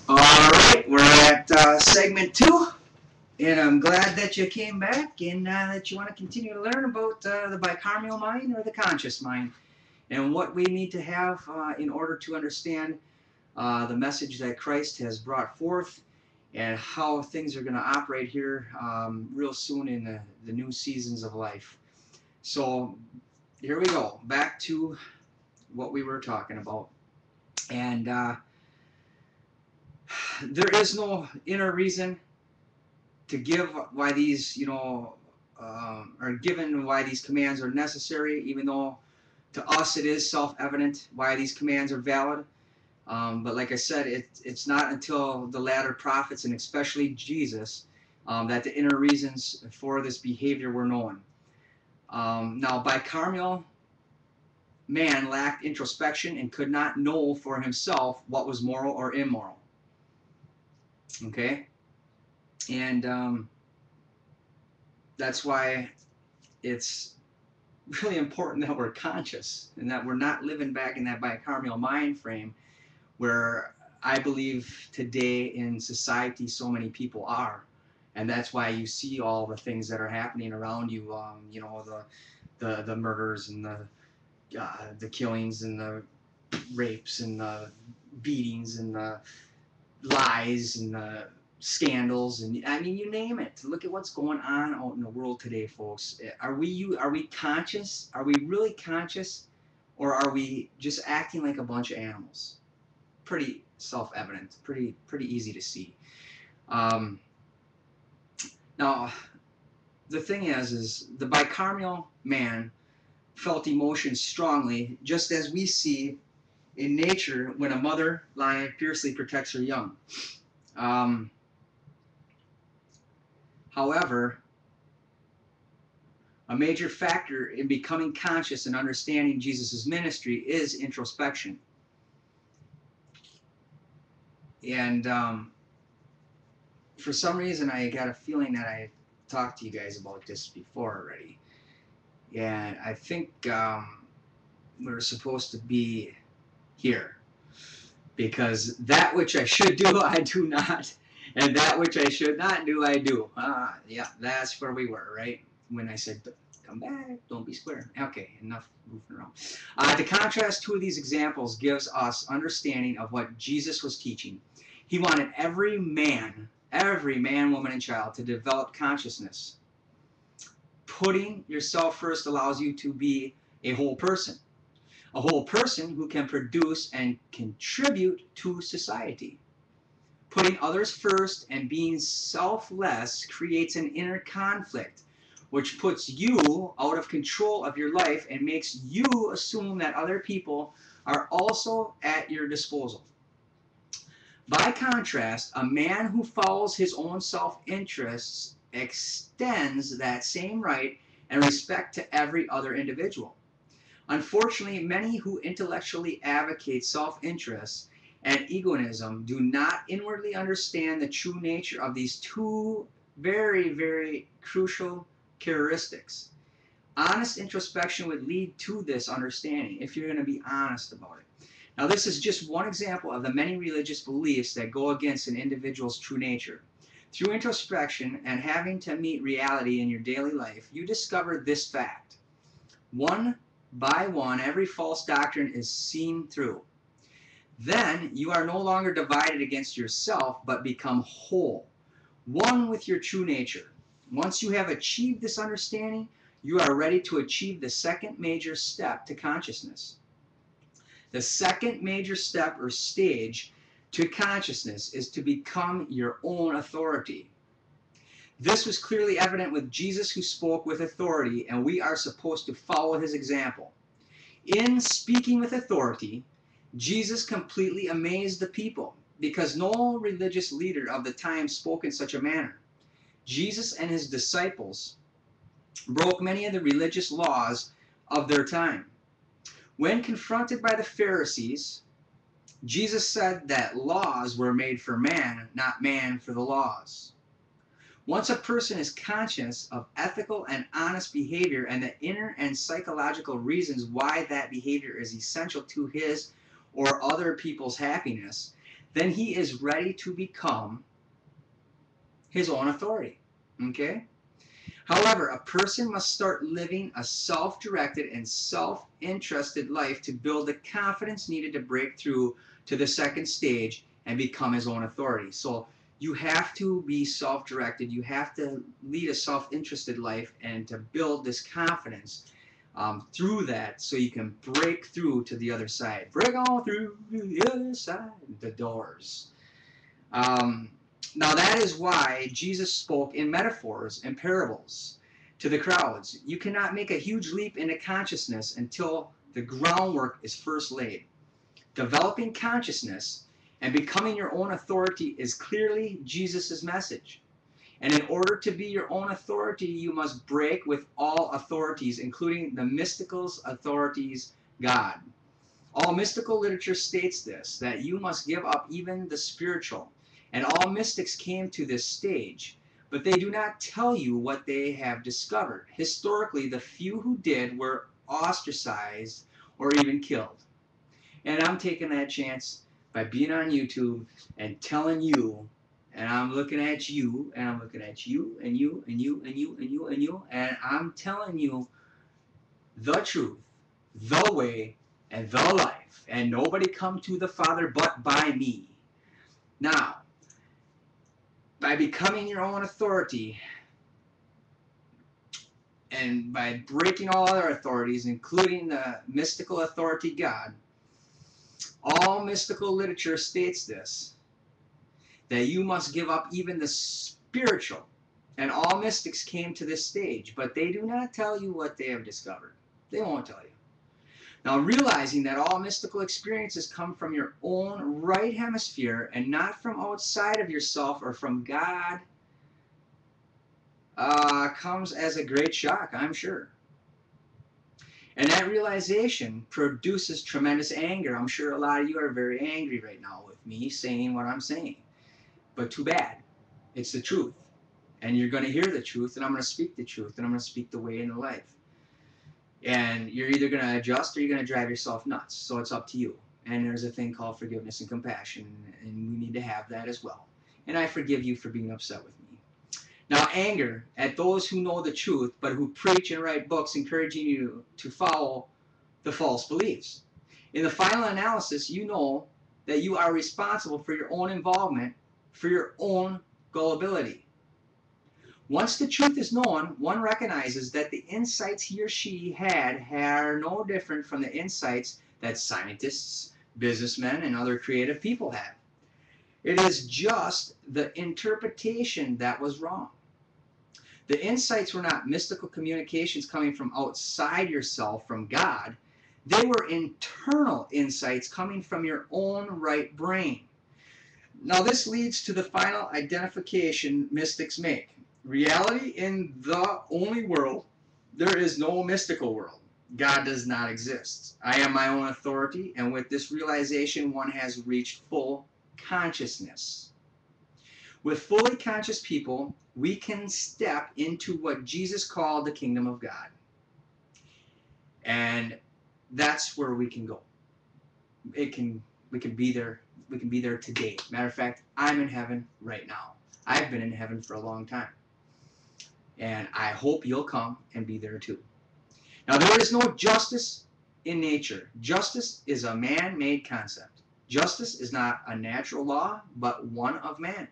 Alright, we're at segment 2, and I'm glad that you came back and that you want to continue to learn about the bicameral mind or the conscious mind and what we need to have in order to understand the message that Christ has brought forth and how things are going to operate here real soon in the new seasons of life. So here we go, back to what we were talking about. And there is no inner reason to give why these, are given, why these commands are necessary, even though to us it is self-evident why these commands are valid. But like I said, it's not until the latter prophets, and especially Jesus, that the inner reasons for this behavior were known. Now, bicameral man lacked introspection and could not know for himself what was moral or immoral. Okay? And that's why it's really important that we're conscious and that we're not living back in that bicameral mind frame where I believe today in society so many people are. And that's why you see all the things that are happening around you, the murders and the killings and the rapes and the beatings and the lies and the scandals, and I mean, you name it. Look at what's going on out in the world today, folks. Are we conscious? Are we really conscious, or are we just acting like a bunch of animals? Pretty self-evident. Pretty easy to see. Now, the thing is the bicameral man felt emotions strongly, just as we see in nature when a mother lion fiercely protects her young. However, a major factor in becoming conscious and understanding Jesus' ministry is introspection. And for some reason, I got a feeling that I talked to you guys about this before already. And I think we're supposed to be here. Because that which I should do, I do not. And that which I should not do, I do. Yeah, that's where we were, right? When I said, come back, don't be square. Okay, enough moving around. The contrast two of these examples gives us understanding of what Jesus was teaching. He wanted every man, woman, and child to develop consciousness. Putting yourself first allows you to be a whole person. A whole person who can produce and contribute to society. Putting others first and being selfless creates an inner conflict, which puts you out of control of your life and makes you assume that other people are also at your disposal. By contrast, a man who follows his own self-interests extends that same right and respect to every other individual. Unfortunately, many who intellectually advocate self-interest and egoism do not inwardly understand the true nature of these two very, very crucial characteristics. Honest introspection would lead to this understanding if you're going to be honest about it. Now, this is just one example of the many religious beliefs that go against an individual's true nature. Through introspection and having to meet reality in your daily life, you discover this fact. One by one, every false doctrine is seen through. Then you are no longer divided against yourself, but become whole, one with your true nature. Once you have achieved this understanding, you are ready to achieve the second major step to consciousness. The second major step or stage to consciousness is to become your own authority. This was clearly evident with Jesus, who spoke with authority, and we are supposed to follow his example. In speaking with authority, Jesus completely amazed the people, because no religious leader of the time spoke in such a manner. Jesus and his disciples broke many of the religious laws of their time. When confronted by the Pharisees, Jesus said that laws were made for man, not man for the laws. Once a person is conscious of ethical and honest behavior and the inner and psychological reasons why that behavior is essential to his or other people's happiness, then he is ready to become his own authority. Okay? However, a person must start living a self-directed and self-interested life to build the confidence needed to break through to the second stage and become his own authority. So you have to be self-directed. You have to lead a self-interested life and to build this confidence through that so you can break through to the other side. Break on through the other side, the doors. Now that is why Jesus spoke in metaphors and parables to the crowds. You cannot make a huge leap into consciousness until the groundwork is first laid. Developing consciousness and becoming your own authority is clearly Jesus' message. And in order to be your own authority, you must break with all authorities, including the mystical authorities, God. All mystical literature states this, that you must give up even the spiritual. And all mystics came to this stage, but they do not tell you what they have discovered. Historically, the few who did were ostracized or even killed. And I'm taking that chance by being on YouTube and telling you, and I'm looking at you, and I'm looking at you, and you, and you, and you, and you, and you, and I'm telling you the truth, the way, and the life. And nobody come to the Father but by me. Now, by becoming your own authority and by breaking all other authorities, including the mystical authority God, all mystical literature states this, that you must give up even the spiritual. And all mystics came to this stage, but they do not tell you what they have discovered. They won't tell you. Now, realizing that all mystical experiences come from your own right hemisphere and not from outside of yourself or from God comes as a great shock, I'm sure. And that realization produces tremendous anger. I'm sure a lot of you are very angry right now with me saying what I'm saying. But too bad. It's the truth. And you're going to hear the truth, and I'm going to speak the truth, and I'm going to speak the way in the life. And you're either going to adjust or you're going to drive yourself nuts. So it's up to you. And there's a thing called forgiveness and compassion, and we need to have that as well. And I forgive you for being upset with me. Now, anger at those who know the truth, but who preach and write books encouraging you to follow the false beliefs. In the final analysis, you know that you are responsible for your own involvement, for your own gullibility. Once the truth is known, one recognizes that the insights he or she had are no different from the insights that scientists, businessmen, and other creative people have. It is just the interpretation that was wrong. The insights were not mystical communications coming from outside yourself, from God. They were internal insights coming from your own right brain. Now this leads to the final identification mystics make. Reality in the only world, there is no mystical world. God does not exist. I am my own authority, and with this realization, one has reached full consciousness. With fully conscious people, we can step into what Jesus called the kingdom of God. And that's where we can go. We can be there. We can be there today. Matter of fact, I'm in heaven right now. I've been in heaven for a long time. And I hope you'll come and be there too. Now, there is no justice in nature. Justice is a man-made concept. Justice is not a natural law, but one of man.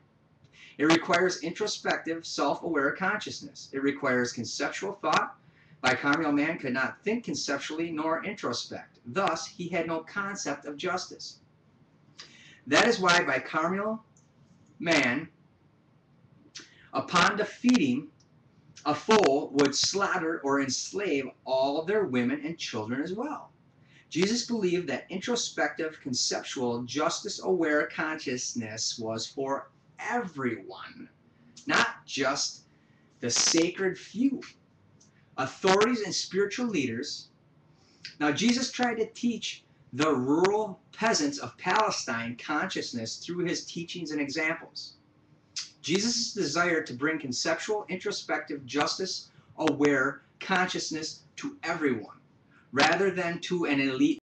It requires introspective, self-aware consciousness. It requires conceptual thought. Bicameral man could not think conceptually nor introspect. Thus, he had no concept of justice. That is why bicameral man, upon defeating a foe, would slaughter or enslave all of their women and children as well. Jesus believed that introspective, conceptual, justice-aware consciousness was for everyone, not just the sacred few. Authorities and spiritual leaders. Now, Jesus tried to teach the rural peasants of Palestine consciousness through his teachings and examples. Jesus' desire to bring conceptual, introspective, justice-aware consciousness to everyone, rather than to an elite